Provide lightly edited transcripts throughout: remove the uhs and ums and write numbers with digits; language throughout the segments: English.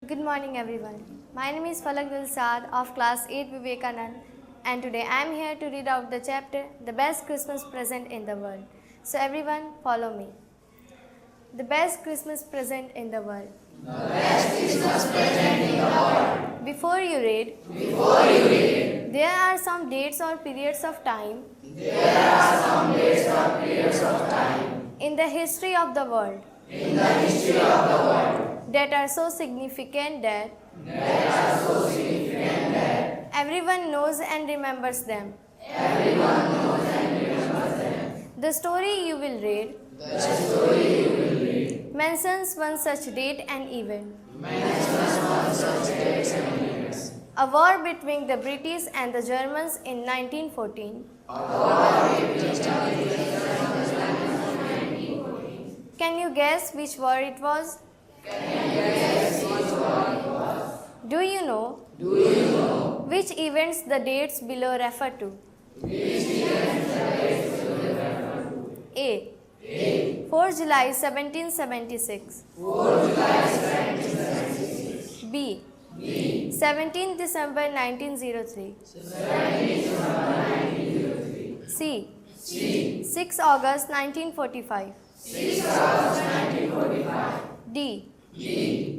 Good morning everyone. My name is Falak Dilsad of class 8 Vivekanand and today I am here to read out the chapter The Best Christmas Present in the World. So everyone follow me. The best Christmas present in the world. The best Christmas present in the world. Before you read, there are some dates or periods of time in the history of the world that are so significant that everyone knows and remembers them. The story you will read mentions one such date and event. A war between the British and the Germans in 1914. Can you guess which war it was? Do you know which events the dates below refer to? A. 4 July 1776. B. 17 December 1903. C. 6 August 1945. D.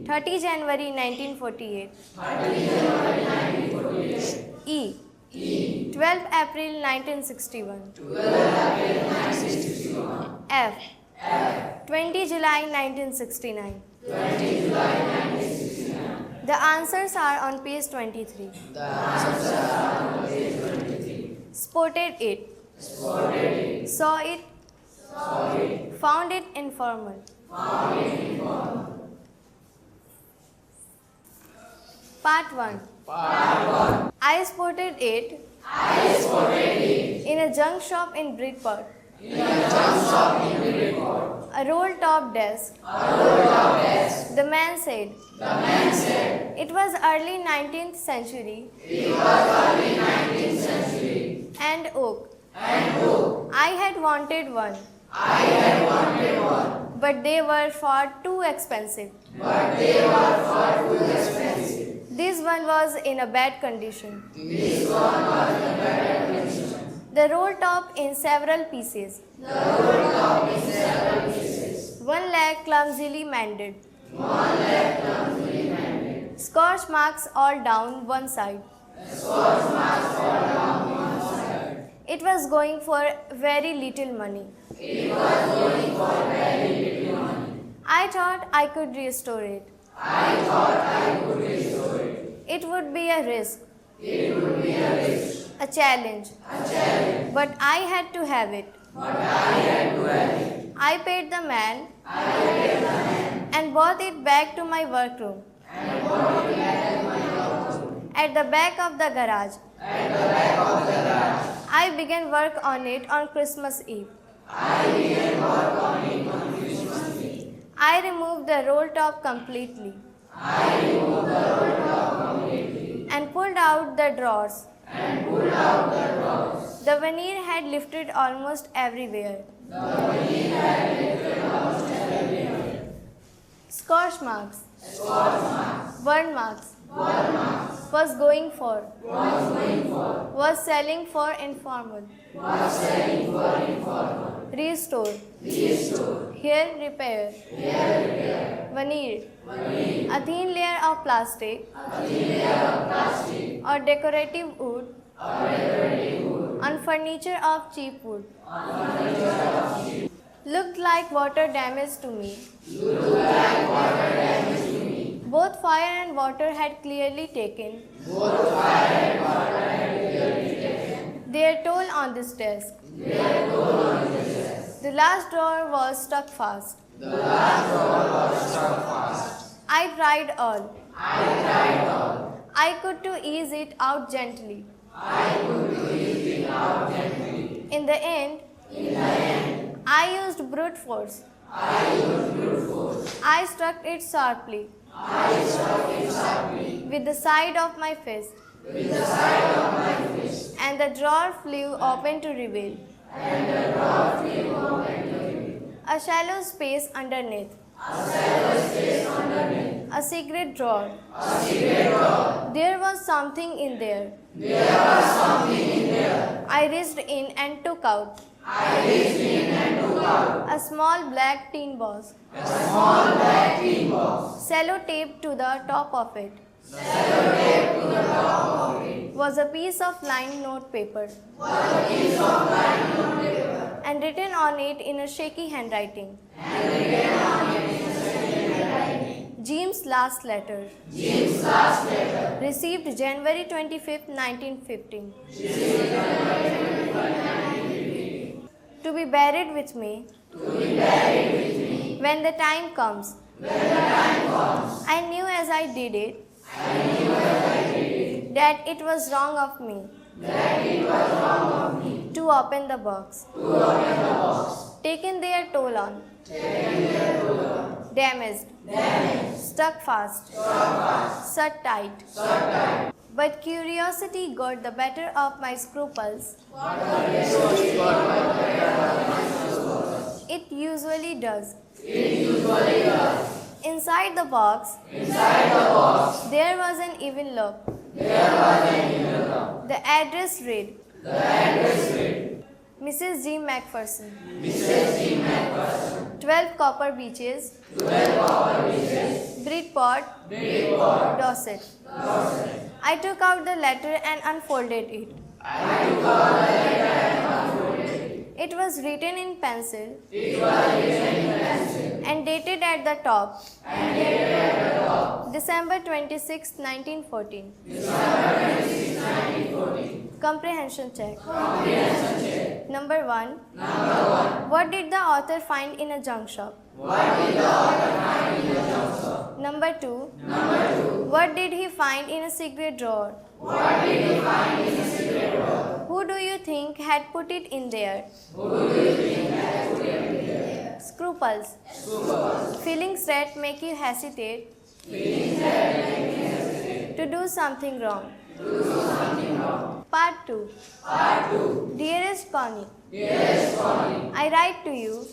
30 January 1948. E. 12 April 1961. F. 20 July 1969. The answers are on page 23. Spotted it. Saw it. Found it informal. Part 1. I spotted it in a junk shop in Bridport. A roll-top desk. The man said. It was early 19th century. And oak. I had wanted one. But they were far too expensive. This one was in a bad condition. The roll top in several pieces. One leg clumsily mended. Scorch marks all down one side. It was going for very little money. I thought I could restore it. It would be a risk. A challenge. But I had to have it. I paid the man and brought it back to my workroom. At the back of the garage. I began work on it on Christmas Eve. I removed the roll top completely. And pulled out the drawers. The veneer had lifted almost everywhere. Scorch marks. Burn marks. Was going for. Was selling for informal. Restore. Here repair. Veneer. A thin layer of plastic. Or decorative wood. On furniture of cheap wood. Looked like water damage to me. Both fire and water had clearly taken their toll on this desk. The last drawer was stuck fast. I tried all. I could to ease it out gently. In the end, I used brute force. I struck it sharply. With the side of my fist. And the drawer flew open to reveal a shallow space underneath. A secret drawer. There was something in there. I reached in and took out. A small black tin box. Sellotape to the top of it. Was a piece of lined notepaper. And written on it in a shaky handwriting. Jim's last letter. Received January 25th, 1915. To be buried with me. When the time comes. I knew as I did it. That it was wrong of me. To open the box. Taken their toll on. Damaged. Stuck fast. Shut tight. But curiosity got the better of my scruples. It usually does. Inside the box, there was an envelope. The address read, Mrs. G. Macpherson. 12 Copper Beaches, Bridport, Dorset. I took out the letter and unfolded it. It was written in pencil and dated at the top. December 26, 1914. Comprehension check. Number 1. What did the author find in a junk shop? Number 2. What did he find in a secret drawer? Who do you think had put it in there? Scruples. Feelings that make you hesitate to do something wrong. Part 2. Dearest Connie, I write to you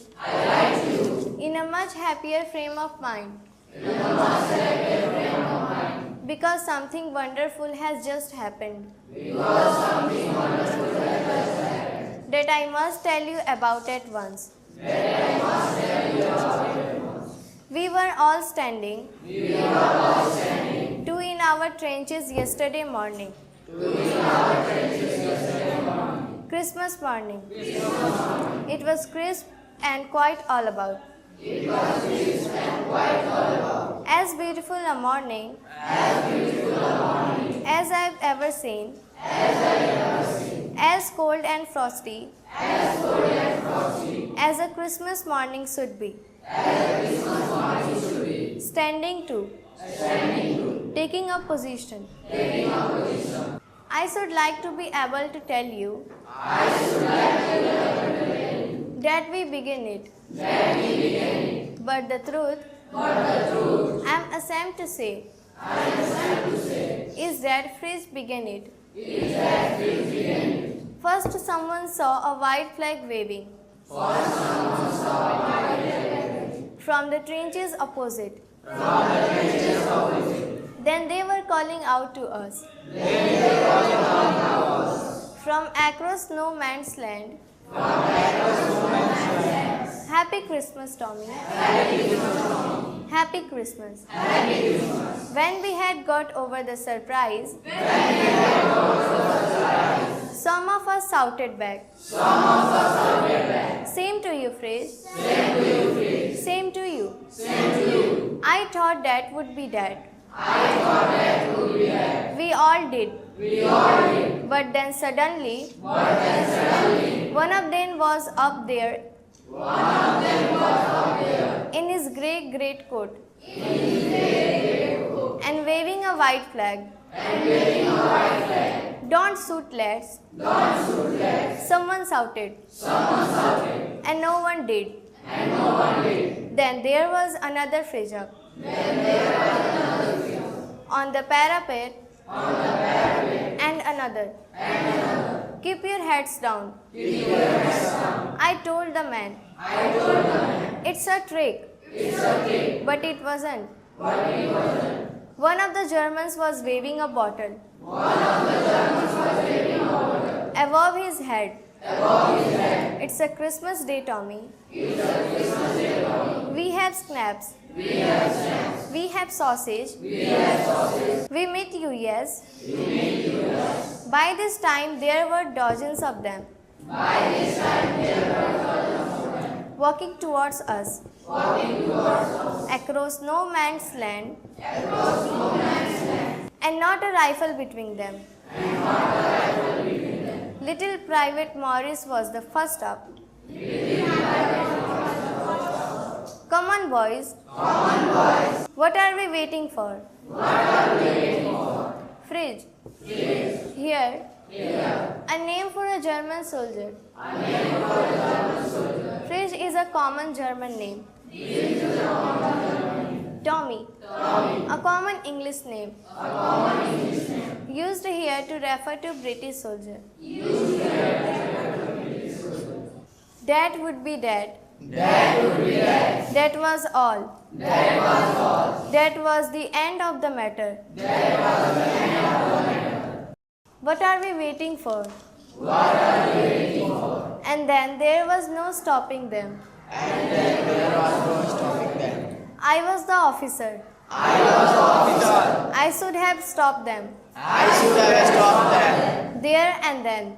in a much happier frame of mind. Because something wonderful has just happened. That I must tell you about at once. We were all standing, two in our trenches yesterday morning. Christmas morning. It was crisp and quite all about. As beautiful a morning as I've ever seen. As cold and frosty as a Christmas morning should be. Standing to. Taking a position. I should like to be able to tell you that we begin it. But the truth, I am ashamed to say, is that Fritz began it. First, someone saw a white flag waving from the trenches opposite. Then they were calling out to us from across no man's land. Happy Christmas, Tommy. Happy Christmas. When we had got over the surprise, some of us shouted back. Same to you, Fritz. Same to you. I thought that would be that. We all did. But then suddenly, one of them was up there in his grey greatcoat and waving a white flag. Don't shoot, lads. Someone shouted. And no one did. Then there was another fissure. On the parapet. And another. Keep your heads down. I told the man. It's a trick. But it wasn't. One of the Germans was waving a bottle above his head. It's a Christmas day, Tommy. We have snaps. We have sausage. We meet you, yes. By this time, there were dozens of them. Walking towards us. Across no man's land. And not a rifle between them. Little Private Morris was the first up. Come on, boys. What are we waiting for? Fridge. Here. A name for a German soldier. Fridge is a common German name. Tommy. A common English name. Used here to refer to British soldier. That would be that. That was all. That was the end of the matter. What are we waiting for? And then there was no stopping them. I was the officer. I should have stopped them. There and then.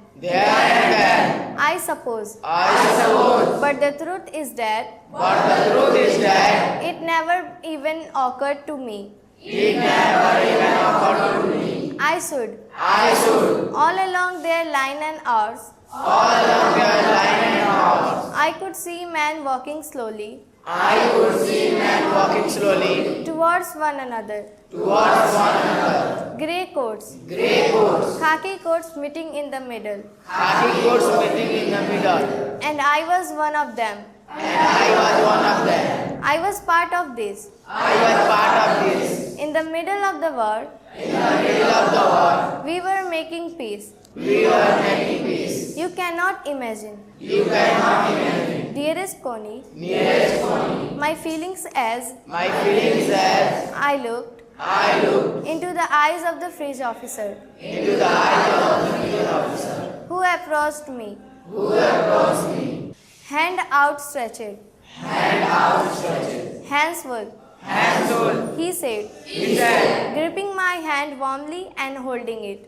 I suppose. But the truth is that it never even occurred to me. I should. All along their line and ours. I could see men walking slowly. Towards one another. Grey coats. Khaki coats meeting in the middle. And I was one of them. I was part of this. In the middle of the war, we were making peace. You cannot imagine. Dearest Connie, my feelings as I looked into the eyes of the fridge officer who approached me. Hand outstretched. Hands full. He said, gripping my hand warmly and holding it.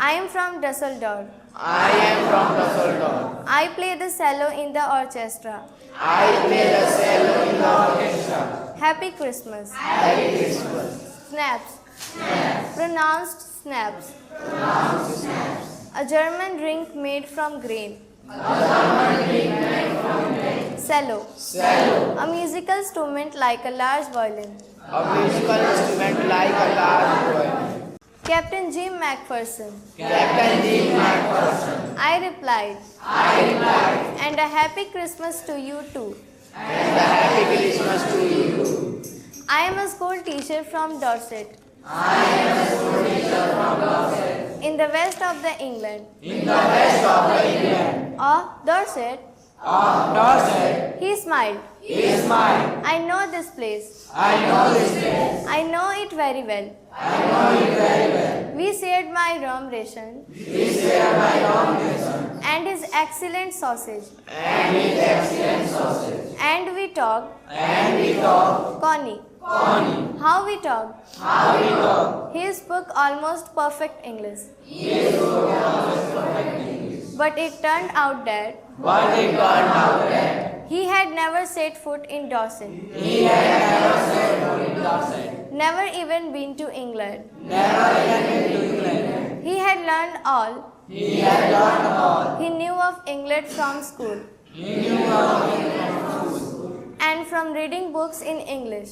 I am from Dusseldorf. I play the cello in the orchestra. Happy Christmas. Snaps. Pronounced snaps. A German drink made from grain. Cello. A musical instrument like a large violin. Captain Jim McPherson. I replied. And a happy Christmas to you too. I am a school teacher from Dorset. In the west of the England. Oh, Dorset. He smiled. I know this place. I know it very well. We shared my rum ration. And his excellent sausage. And we talked. Connie. How we talked. He spoke almost perfect English. But it turned out that he had never set foot in Dorset. Never even been to England. He had learned all he knew of England from school. And from reading books in English.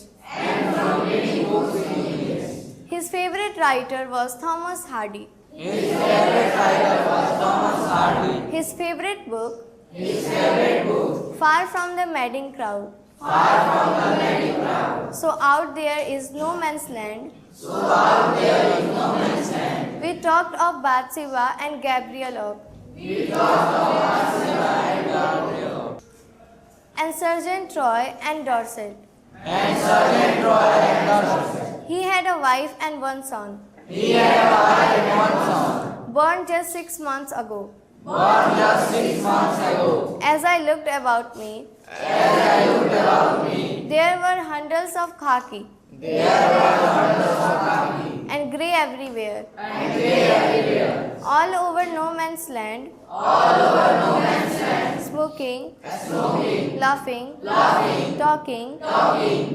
His favorite writer was Thomas Hardy. His favorite book, Far from the Madding Crowd. So out there is no man's land. We talked of Bathsheba and Gabriel. and Sergeant Troy and Dorset. and Sergeant Troy and Dorset. He had a wife and one son, He had a wife and one son, born just 6 months ago. born just 6 months ago. As I looked about me, As I looked around me, there were hundreds of khaki there were hundreds of khaki and grey everywhere, and grey everywhere, all over no man's land, all over no man's land, smoking, smoking, laughing, talking,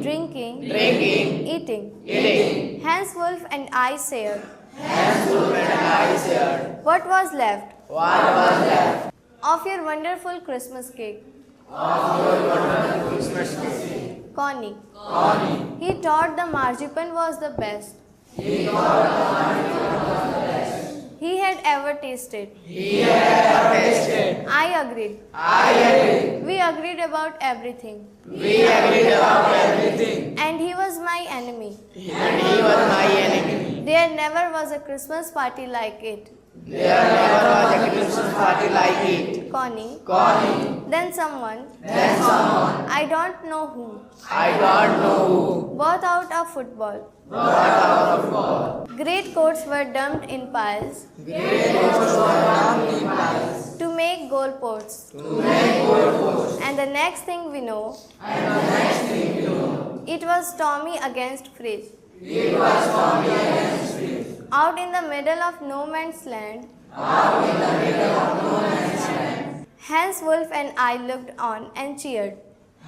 drinking, eating. eating. Hans Wolf and I said, Hans Wolf and I said, what was left what was left of your wonderful Christmas cake? of your wonderful Christmas tree? Connie. Connie, He thought the marzipan was the best he thought the marzipan was the best he had ever tasted. he had ever tasted. I agreed. I agreed. We agreed about everything. We agreed about everything, And he was my enemy. and he was my enemy. There never was a Christmas party like it. There never was a Christmas party like it. Connie. Connie, Then someone, then someone, I don't know who, I don't know who, brought out a football. brought out a football. Great coats were dumped in piles Great posts were dumped in piles to make goal posts. to make goal posts. And the next thing we know, And the next thing you know, it was Tommy against Fridge. it was Tommy against Fritz. Out in the middle of no man's land, Out in the middle of no man's land, Hans Wolf and I looked on and cheered,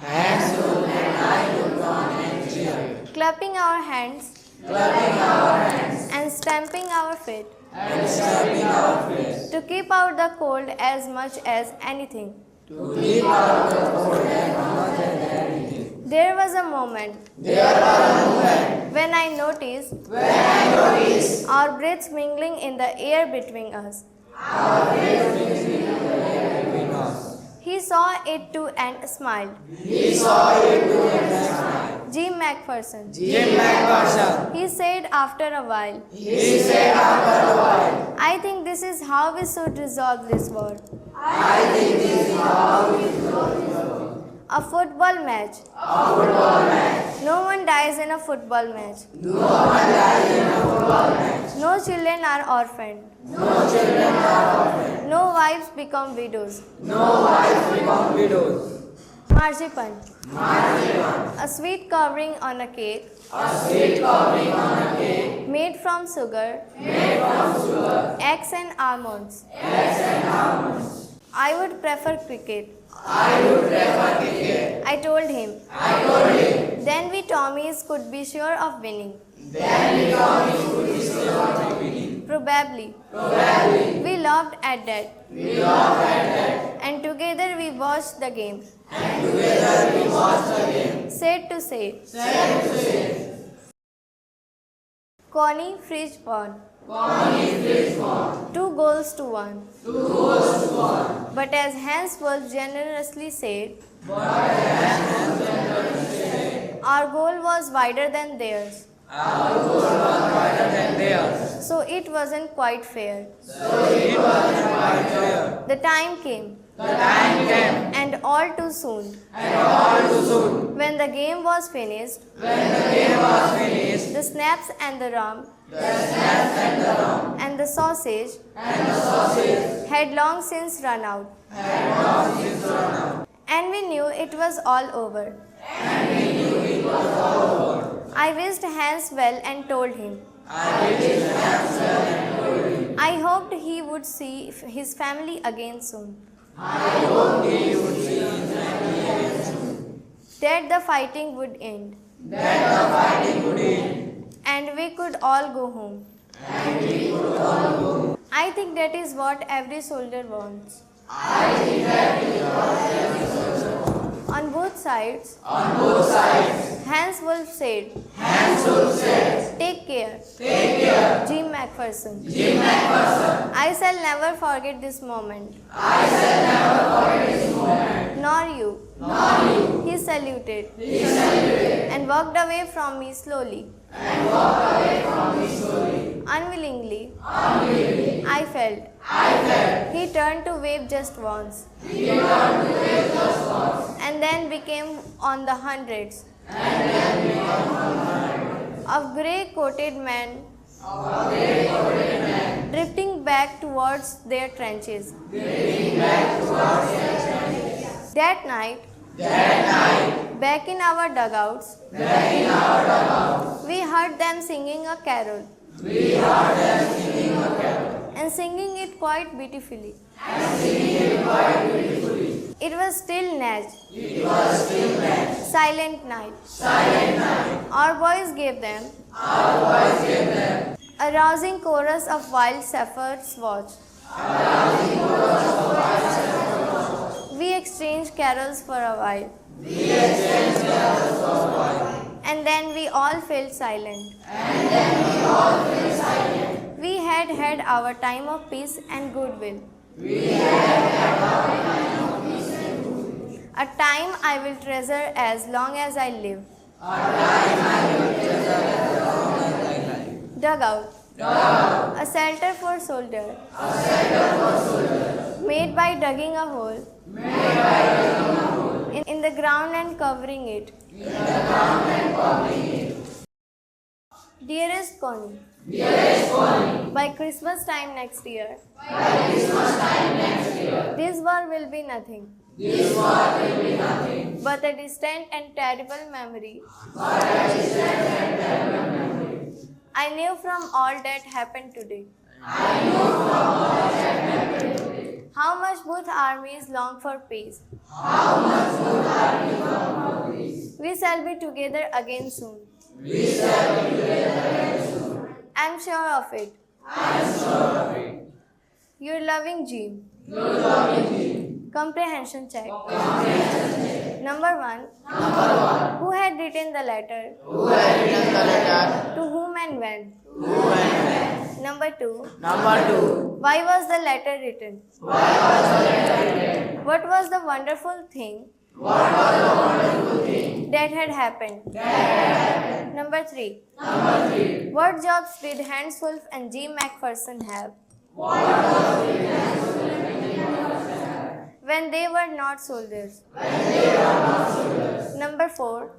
Hans Wolf and I looked on and cheered, clapping our hands clapping our hands and stamping our feet and stamping our fists to keep out the cold as much as anything. to keep out the cold and much as anything. There was a moment There was a moment when I noticed when I noticed our breaths mingling in the air between us. our faith between us. He saw it too and smiled. He saw it too and smiled. Jim McPherson. Jim McPherson, He said after a while, he said after a while, I think this is how we should resolve this war. I think this is how we A football match. a football match. No one dies in a football match. No one dies in a football match. No children are orphaned. No children are orphaned. No wives become widows. No wives become widows. Marzipan. A sweet covering on a cake A sweet covering on a cake made from sugar, eggs and almonds. I would prefer cricket. I would prefer cricket. I told him. I told him. Then we Tommies could be sure of winning. Then we Tommy would be sure of winning. Probably. We laughed at that. We laughed at that. And together we watched the game. And together we watched the game. Sad to say, Sad to say, Connie Fridge won. Connie Fritz won. 2 goals to 1. 2 goals to 1. But as Hans Wolf generously said, our goal was wider than theirs. Our goal was wider than theirs. So it wasn't quite fair. So it wasn't quite fair. The time came, The time came, and all too soon. and all too soon, When the game was finished, when the game was finished, the snaps and the rum the snaps and the rum and the sausage and the sausage had long since run out. had long since run out. And we knew it was all over. I wished Hans well and told him. I hoped he would see his family again soon. That the fighting would end. And we could all go home. I think that is what every soldier wants. On both sides, Hans Wolf said, Take care. Jim McPherson. I shall never forget this moment. Nor you. He saluted. And walked away from me slowly. Unwillingly, I felt. He turned to wave just once. and then became on the hundreds of grey-coated men drifting back towards their trenches. That night, back in our dugouts, we heard them singing a carol. And singing it quite beautifully. It was still night. Silent night. Our voice gave them a rousing chorus of wild shepherd's watch. We exchanged carols for a while. And then we all fell silent. We had had our time of peace and goodwill. A time I will treasure as long as I live. Dugout. A shelter for soldiers. Made by digging a hole in the ground and covering it. Dearest Connie. By Christmas time next year. This war will be nothing. But a distant and terrible memory. I knew from all that happened today. How much both armies long for peace. We shall be together again soon. I'm sure of it. Your loving Jim. Comprehension check. Number 1. Who had written the letter? To whom and when? Number 2. Why was the letter written? What was the wonderful thing that had happened? Number 3. What jobs did Hans Wolf and Jim McPherson have when they were not soldiers? Number 4.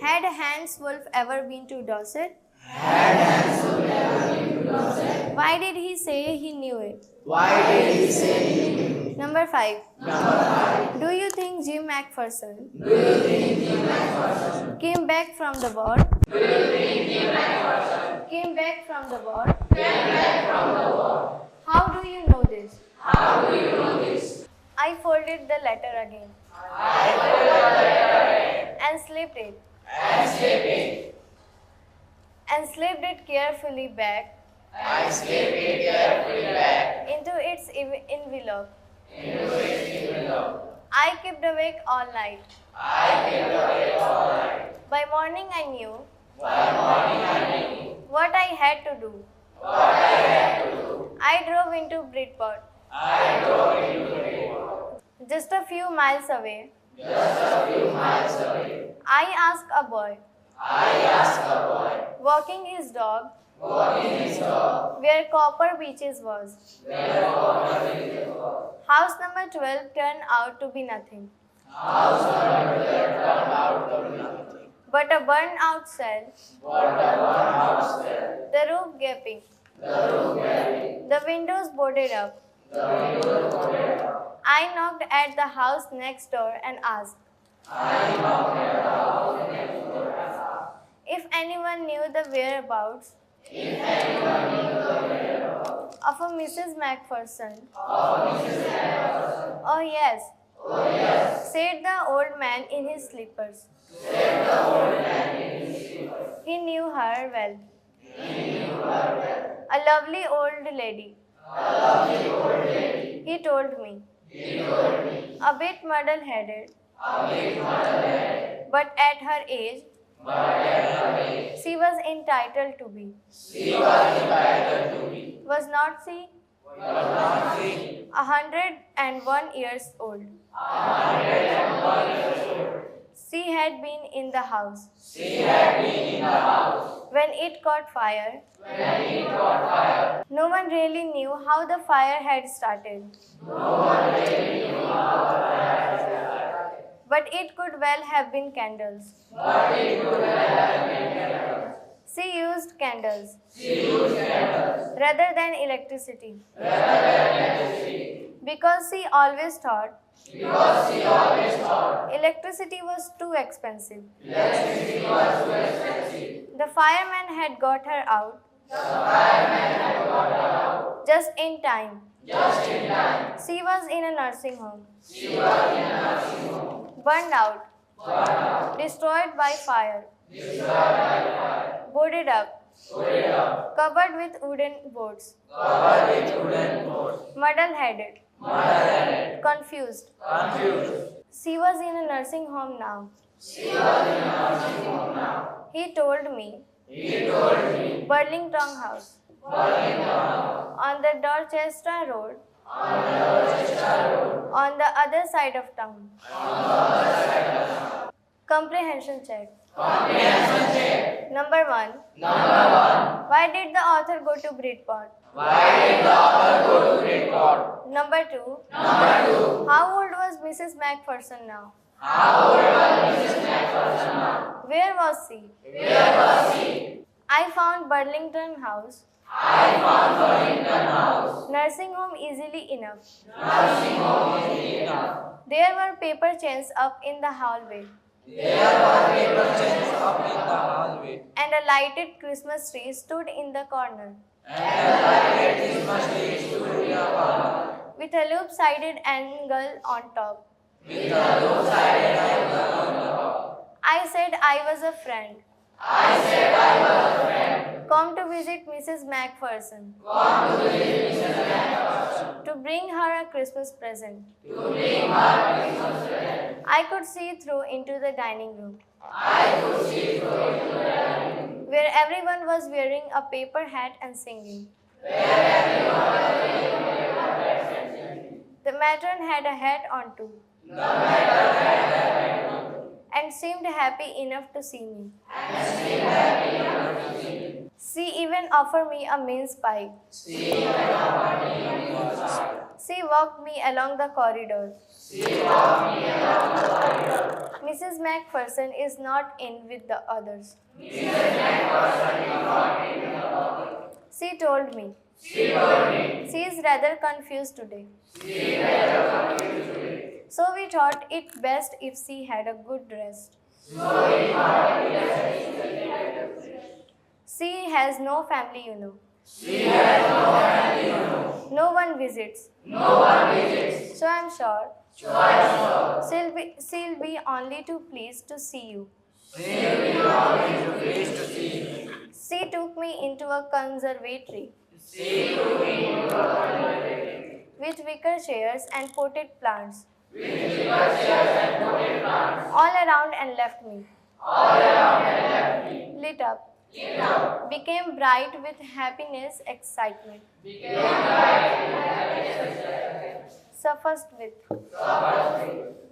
Had Hans Wolf ever been to Dorset? Why did he say he knew it? Number 5. Do you think Jim McPherson came back from the war? Came back from the war? How do you know this? I folded the letter again. And slipped it. And slipped it carefully back. Into its envelope. I kept awake all night. By morning I knew what I had to do. I drove into Bridport. Just a few miles away. I asked a boy. Walking his dog. Where Copper Beaches was. House number 12 turned out to be nothing. But a burned out cell. The roof gaping. The windows boarded up. I knocked at the house next door and asked if anyone knew the whereabouts of a Mrs. McPherson. Oh yes, said the old man in his slippers. He knew her well. A lovely old lady. He told me. A bit muddle-headed. But at her age, she was entitled to be. Was not she? 101 years old. She had been in the house. When it caught fire. No one really knew how the fire had started. But it could well have been candles. She used candles rather than electricity. Because she always thought electricity was too expensive. The fireman had got her out just in time. She was in a nursing home. Burned out. Destroyed by fire. Boarded up. Covered with wooden boards. Muddle-headed. Confused. She was in a nursing home now. He told me. Burlington House. On the Dorchester Road. On the other side of town. Comprehension check. Number 1. Why did the author go to Bridport? Number 2. How old was Mrs. Macpherson now? Where was she? I found Burlington House. Nursing home easily enough. There were paper chains up in the hallway. And a lighted Christmas tree stood in the corner. With a loop-sided angle on top. I said I was a friend. Come to visit Mrs. Macpherson. To bring her a Christmas present. I could see through into the dining room. Where everyone was wearing a paper hat and singing. The matron had a hat on too. And seemed happy enough to see me. She even offered me a mince pie. She walked me along the corridor. Mrs. Macpherson is not in with the others. She told me. She is rather confused today. So we thought it best if she had a good rest. She has no family, you know. No one visits. So I'm sure she'll be only too pleased to see you. She took me into a conservatory. With wicker chairs and potted plants. All around and left me. Lit up. Became bright with happiness, excitement. Suffused with.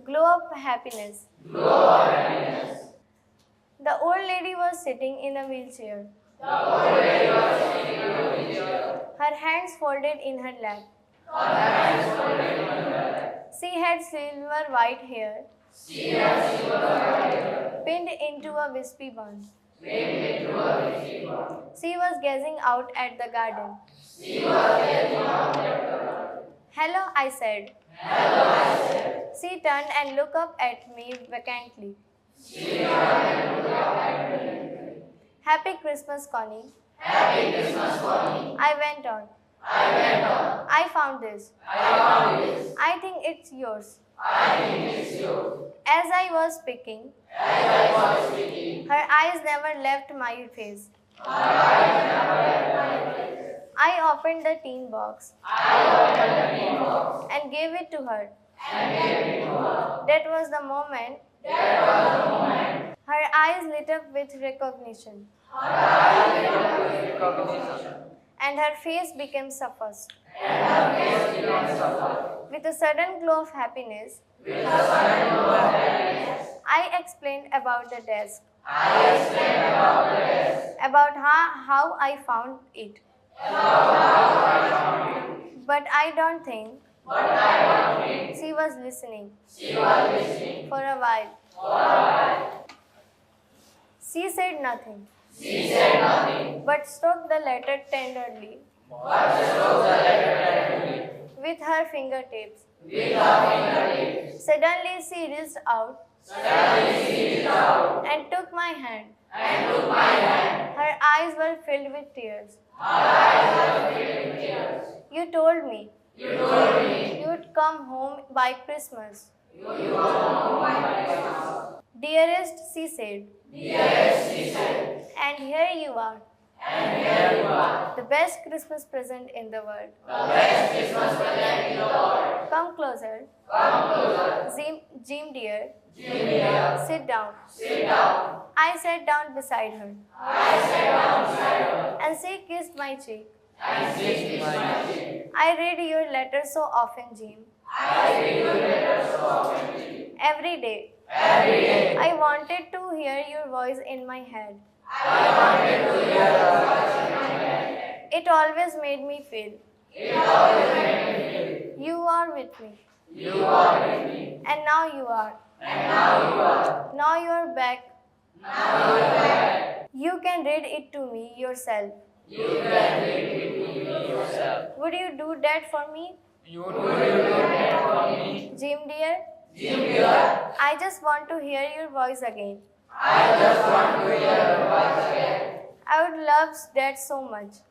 Glow of happiness. The old lady was sitting in a wheelchair. Her hands folded in her lap. She had silver white hair. Pinned into a wispy bun. She was gazing out at the garden. Hello, I said. She turned and looked up at me vacantly. Happy Christmas, Connie. I went on. I found this. I think it's yours. As I was speaking, her eyes never left my face. I opened the tin box and gave it to her. That was the moment her eyes lit up with recognition. And her face became suffused. With a sudden glow of happiness, I explained about the desk. About how I found it. But I don't think She was listening. For a while. She said nothing. But stroked the letter tenderly. With her fingertips. Suddenly she reached out. And took my hand. Her eyes were filled with tears. You told me. You'd come home by Christmas. Dearest, she said. And here you are. The best Christmas present in the world. Come closer. Jim dear. Sit down. I sat down beside her. And she kissed my cheek. I read your letter so often, Jim. Every day. I wanted to hear your voice in my head. It always made me feel. You are with me. And now you are. Now you are back. You can read it to me yourself. Would you do that for me? Jim dear? I just want to hear your voice again. I would love that so much.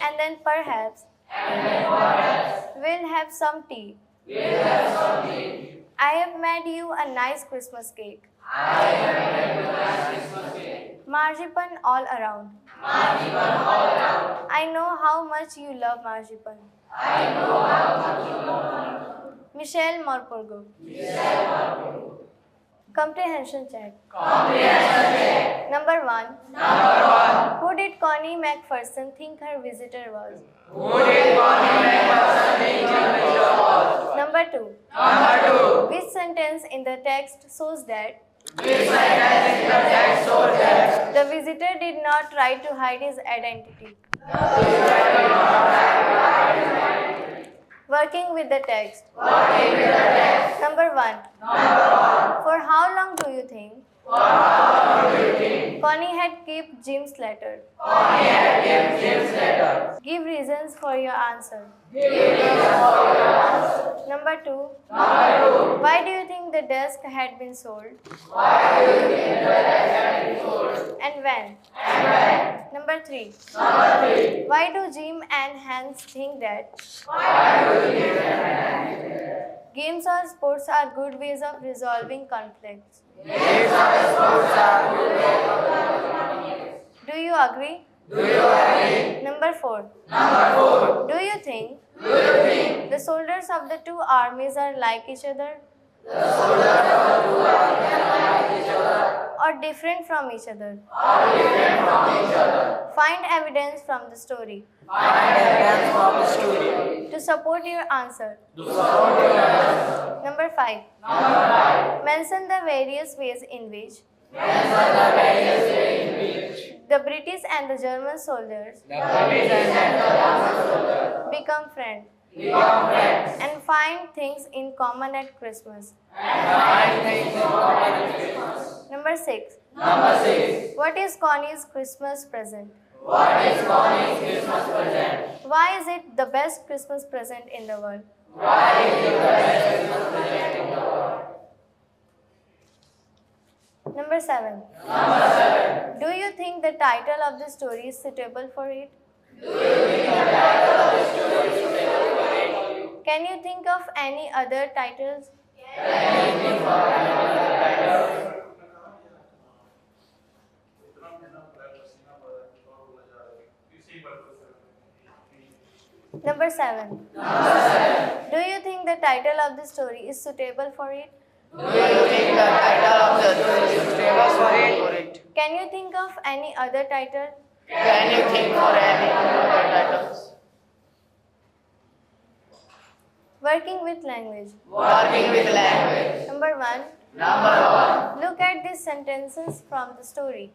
And then perhaps we'll have some tea. I have made you a nice Christmas cake. Marzipan all around. I know how much you love marzipan. Michelle Morpurgo. Comprehension check. Number 1. Who did Connie MacPherson think her visitor was? Number 2. Which sentence in the text shows that the visitor did not try to hide his identity? Working with the text. Number 1. For how long do you think Connie had kept Jim's letter? Give reasons for your answer. Number 2. Why do you think the desk had been sold? And when? Number 3. Why do Jim and Hans think that games or sports are good ways of resolving conflicts? Do you agree? Number 4. Do you think the soldiers of the two armies are like each other? Or different from each other? Find evidence from the story. To support your answer. Number 5. Mention the various ways in which the British and the German soldiers become friends. And find things in common at Christmas. Number 6. What is Connie's Christmas present? Why is it the best Christmas present in the world? Number 7. Do you think the title of the story is suitable for it? Can you think of any other titles? Number 7. Do you think the title of the story is suitable for it? Can you think of any other title? Working with language. Number 1. Look at these sentences from the story.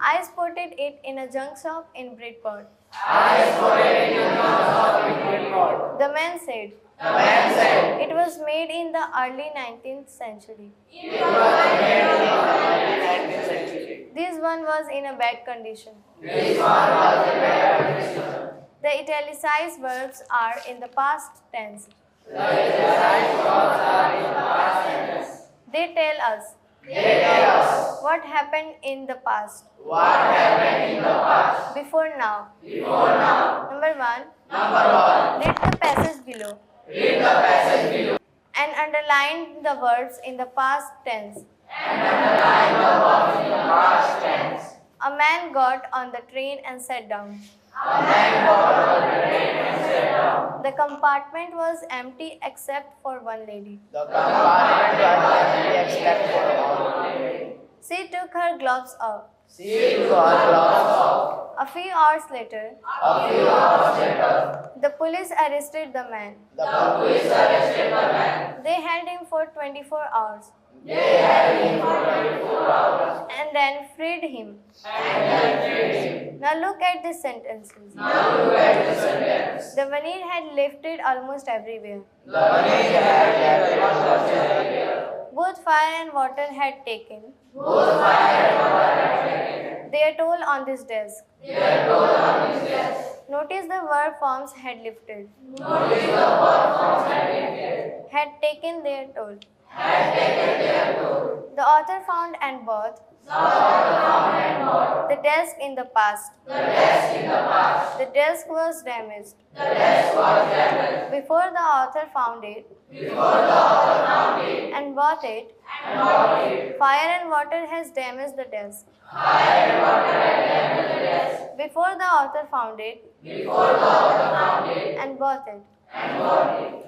I spotted it in a junk shop in Bridport. I explored in the of liquid mode. The man said, The man said, it was made in the early 19th century. it was made in the early 19th century. This one was in a bad condition. This one was a bad condition. The italicized verbs are in the past tense. The italicized verbs are in the past tense. They tell us They tell us what happened in the past, what happened in the past. before now. Before now. Number 1. Number 1. Read the passage below Read the passage below and underline the verbs in the past tense. and underline the verbs in the past tense. A man got on the train and sat down. A man got on the train and sat down. The compartment was empty except for one lady. The compartment was empty except for one lady. She took her gloves off. She took her gloves off. A few hours later, A few hours later, the police arrested the man. the police arrested the man. They held him for 24 hours They held him for 24 hours and then freed him. and then freed him. Now look at the sentences. Now look at the sentence. The veneer had lifted almost everywhere. The money had left almost everywhere. Both fire and water had taken Both fire and water had taken their toll on this desk. their toll on his death. Notice the verb forms had lifted, Notice the verb forms had lifted, had taken their toll. had taken their toll. The author found and bought The author found and bought the desk in the past. the desk in the past. The desk was damaged. The desk was damaged. Before the author found it Before the author found it and bought it, and bought it, fire and water has damaged the desk. fire and water had damaged the desk. Before the author found it Before the author found it and bought it. and bought it.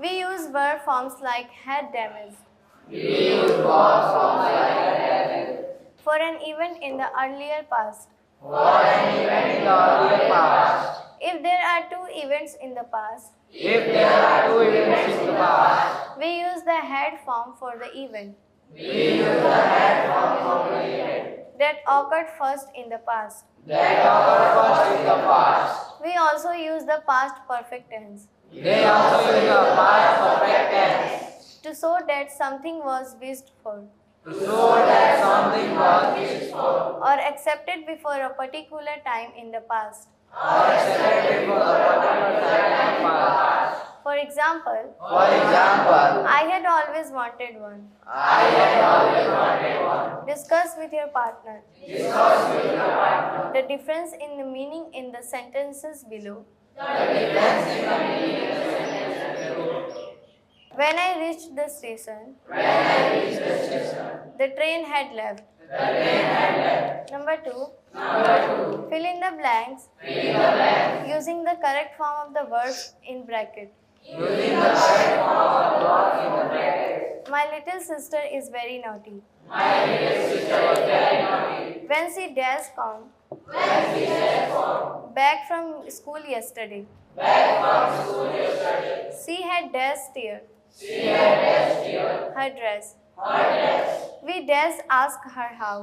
We use verb forms like had damaged We use verb forms like damaged for an event in the earlier past. for an event in the earlier past. If there are two events in the past, If there are two events in the past, we use the had form for the event we use the had form for the event that occurred first in the past. that occurred first in the past. We also use the past perfect tense They also use the past perfect tense to show that something was wished for to show that something was wished for or accepted before a particular time in the past. or accepted for a particular time in the past. For example, For example, I had always wanted one. I had always wanted one. Discuss with your partner. Discuss with your partner The difference in the meaning in the sentences below. the difference in the meaning of the sentence below. When I reached the station, When I reached the station, the train had left. the train had left. Number 2. Number 2. Fill in the blanks Fill in the blanks using the correct form of the verbs in bracket. using the correct form of the verbs in the brackets. My little sister is very naughty. My little sister is very naughty. When she dash come When she had come back from school yesterday, back from school yesterday, she had dashed tear she had dashed tear her dress. her dress. We dash ask her how.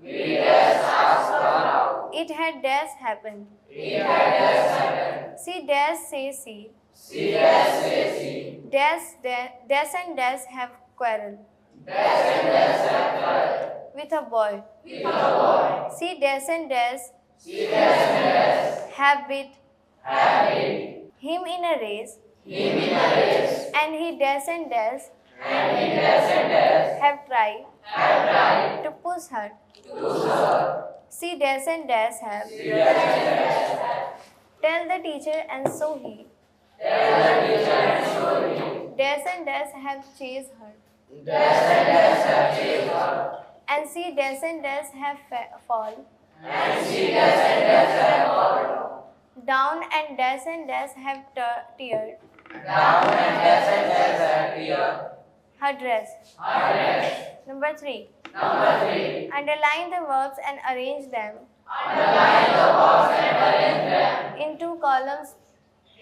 We dashed asked her how It had dash happened. it had dashed happened. She dash say she. She dashed say she. Dash and dash have quarrel Dash and dash had quarrel with a boy. with a boy. She dash and dash She dashed and dashed have beat had beat him in a race, him in a race. and he dash and dash And he dashed and dashed have tried had tried to push her. to push her. She dash and dash have She dashed and dashed had tell the teacher and so he tell the teacher and show me. dash and dash have chased her. Dash and dash had chased her. And she dash and dash have fall And she dashed and dash had fallen down, and dash have teared down and dash had tear her dress. her dress. Number 3. Number 3. Underline the verbs and arrange them Underline the verbs and arrange them in 2 columns,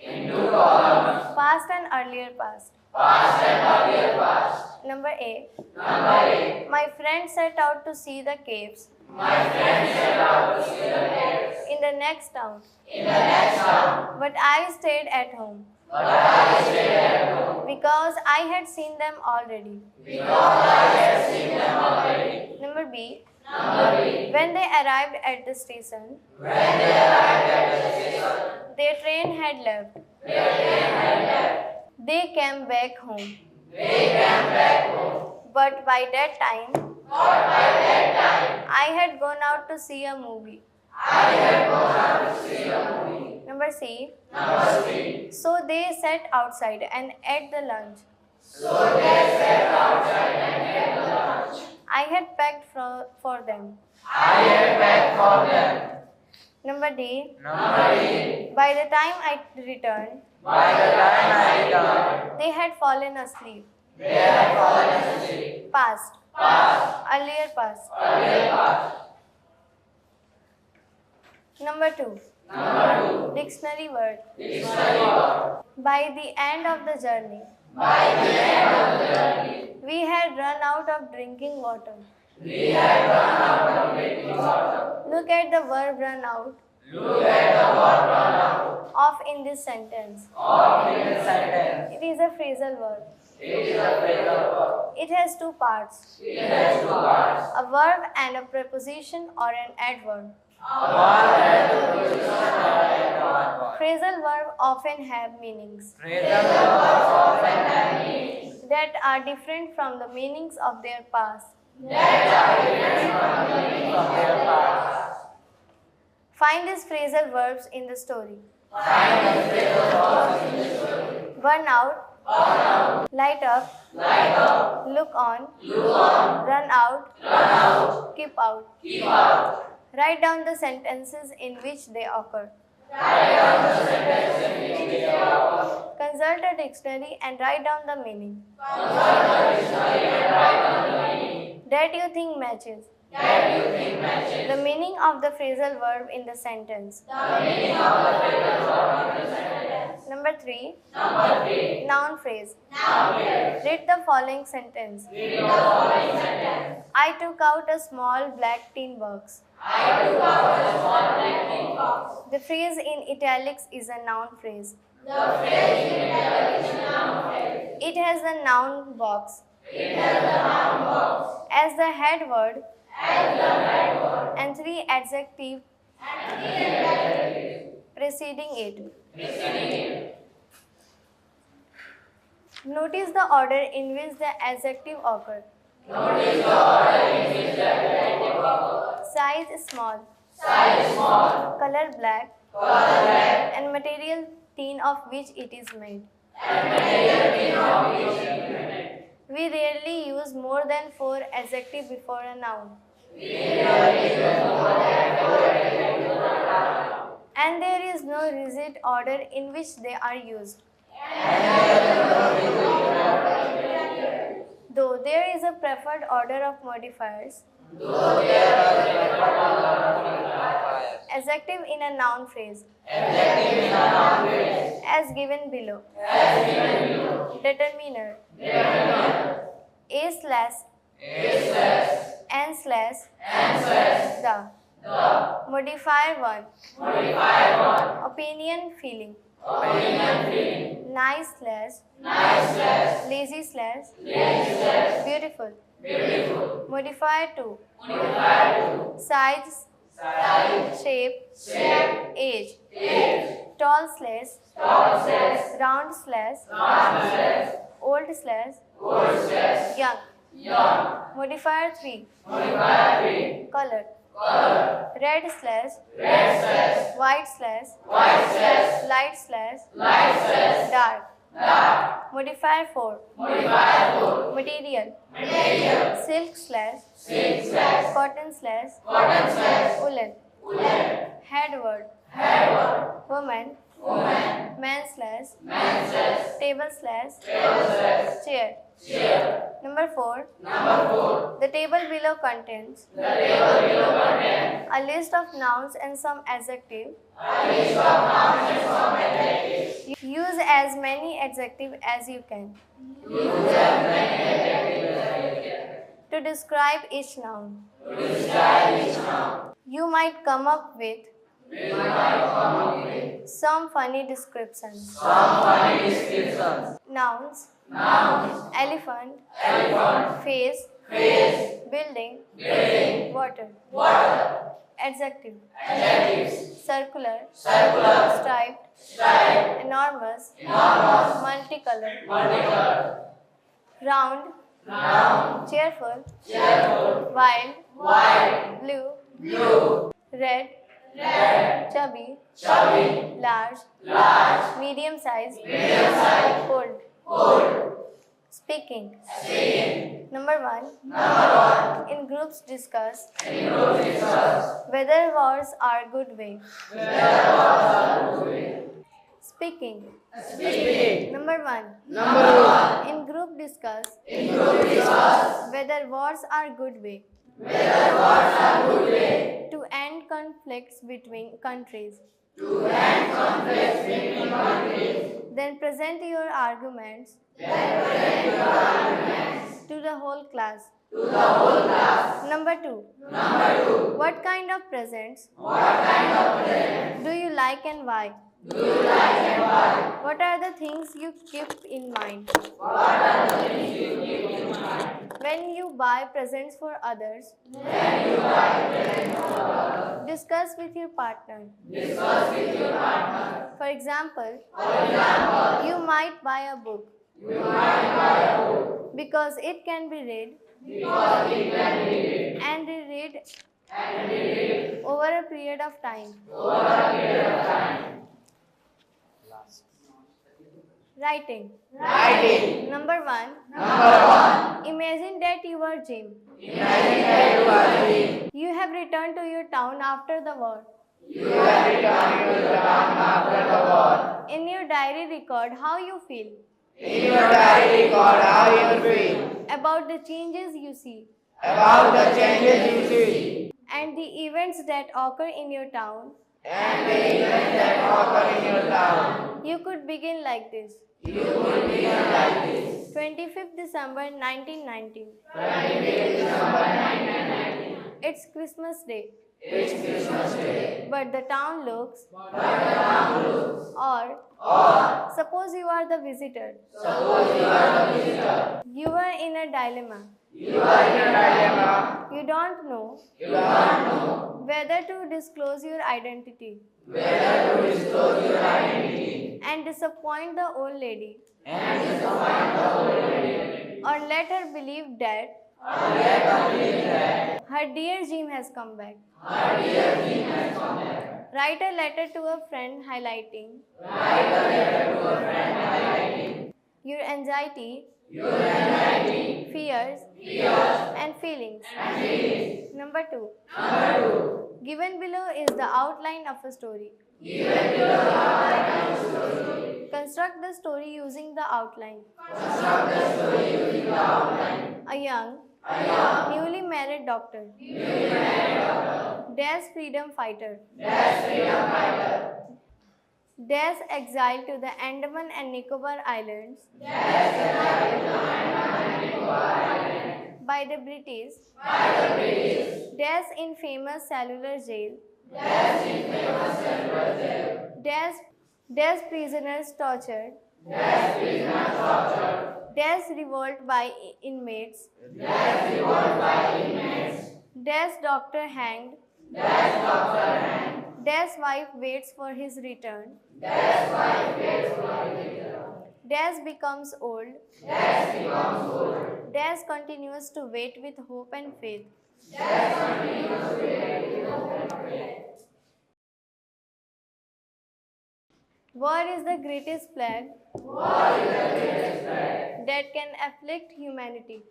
in 2 columns, past and earlier past. past and earlier past. Number A. Number 8. My friend set out to see the caves My friends set out to see the bears. In the next town. In the next town. But I stayed at home. But I stayed at home. Because I had seen them already. Because I had seen them already. Number B. Number B. When they arrived at the station, When they arrived at the station, their train had left. their train had left. They came back home. They came back home. But by that time, But by that time, I had gone out to see a movie. I had gone out to see a movie. Number C. Number 3. So they sat outside and ate the lunch. So they sat outside and ate the lunch. I had packed for them. I had packed for them. Number D. Number 8. By the time I returned, By the time I returned, they had fallen asleep. they had fallen asleep. Past. Past. Earlier past. Earlier past. Number 2. Number 2. Dictionary word. Dictionary word. By the end of the journey, By the end of the journey, we had run out of drinking water. we had run out of drinking water. Look at the verb run out Look at the word run out of in this sentence. of in the sentence. It is a phrasal verb. It is a phrasal verb. It has two parts, It has 2 parts. a verb and a preposition or an adverb. A verb has a position or an adverb. Phrasal verbs often have meanings Phrasal verbs often have meanings that are different from the meanings of their past. that are different from the meanings of their past. Find these phrasal verbs in the story. Find the phrasal verbs in the story. Burn out, light up, Light up, look on, look on, run out, keep out. keep out. Write down the sentences in which they occur. Write down the sentence in which they occur. Consult a dictionary and write down the meaning Consult the dictionary and write down the meaning that you think matches that you think matches the meaning of the phrasal verb in the sentence. the meaning of the phrasal verb in the sentence. Number 3. Number 3. Noun phrase. Now here, Read the following sentence. read the following sentence. I took out a small black tin box. I took out a small black tin box. The phrase in italics is a noun phrase. The phrase in italics is a noun phrase. It has the noun box It has the noun box as the head word as the head word and 3 adjectives and 3 adjectives preceding it. preceding it. Notice the order in which the adjective occur. Notice the order in which the adjective occurs. Size small, Size small, color black, color black, and material tin of which it is made. and material tin of which it is made. We rarely use more than 4 adjectives before a noun. And there is no rigid order in which they are used. Though there is a preferred order of modifiers, adjective in a noun phrase, as given below. Determiner. A slash, N slash, the. Modifier 1. Opinion, feeling. Nice slash, lazy slash, beautiful. Modifier 2. Size, shape, age. Tall slash, round slash, old slash, young. Modifier 3. Color. Red slash, white slash, light slash, dark. Modifier 4. Material. Silk slash, cotton slash, woolen. Head word. Woman. Man slash, table slash, chair. Number 4. The table below contains a list of nouns and some adjectives. Use as many adjectives as you can. To To describe each noun. You might come up with some funny descriptions. Nouns. Elephant. Face. Building. Water. Adjective. Circular. Striped. Enormous. Multicolored. Round. Cheerful. Wild. Blue. Red. Chubby. Large. Medium size. Cold. Speaking. Number 1. In groups discuss. Whether wars are good way. Speaking. Number 1. In group discuss. Whether wars are good way. To end conflicts between countries. Then present your arguments. To the whole class. Number 2. What kind of presents? Do you like and why? What are the things you keep in mind? When you buy presents for others. Discuss with your partner. For example, you might buy a book. Because it can be read. And reread over a period of time. Writing. Number 1. Imagine that you are Jim. You have returned to your town after the war. In your diary record how you feel. About the changes you see. And the events that occur in your town. You could begin like this. 25th December 1919. It's Christmas Day. But the town looks. Or suppose you are the visitor. You are in a dilemma. You don't know whether to disclose your identity. And disappoint the old lady. Or let her believe that her dear Jim has come back. Write a letter to a friend highlighting your anxiety, fears, and feelings. Number 2. Given below is the outline of a story. Construct the story using the outline. A young, newly married doctor. Dash freedom fighter. Dash exiled to the Andaman and Nicobar Islands. By the British. Dash in famous cellular jail. Dash prisoners tortured. Dash revolt by inmates. Dash doctor hanged. Dash wife waits for his return. Dash becomes old. Dash continues to wait with hope and faith. War is the greatest plague that can afflict humanity.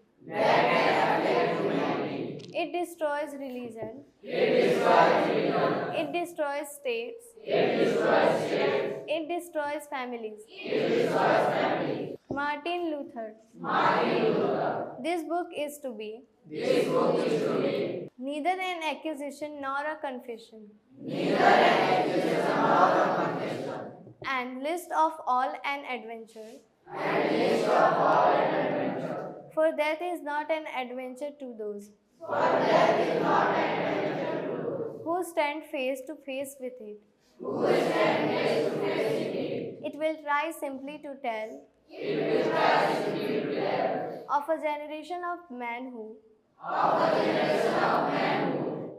It destroys religion. It destroys states. It destroys families. Martin Luther. This book is to be neither an accusation nor a confession. And list of all an adventure. For death is not an adventure to those who stand face to face with it. It will try simply to tell of a generation of men who,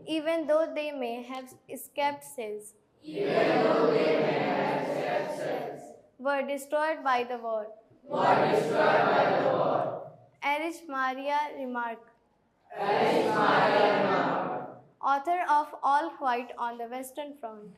even though they may have escaped cells, were destroyed by the war. Erich Maria Remarque, author of All Quiet on the Western Front.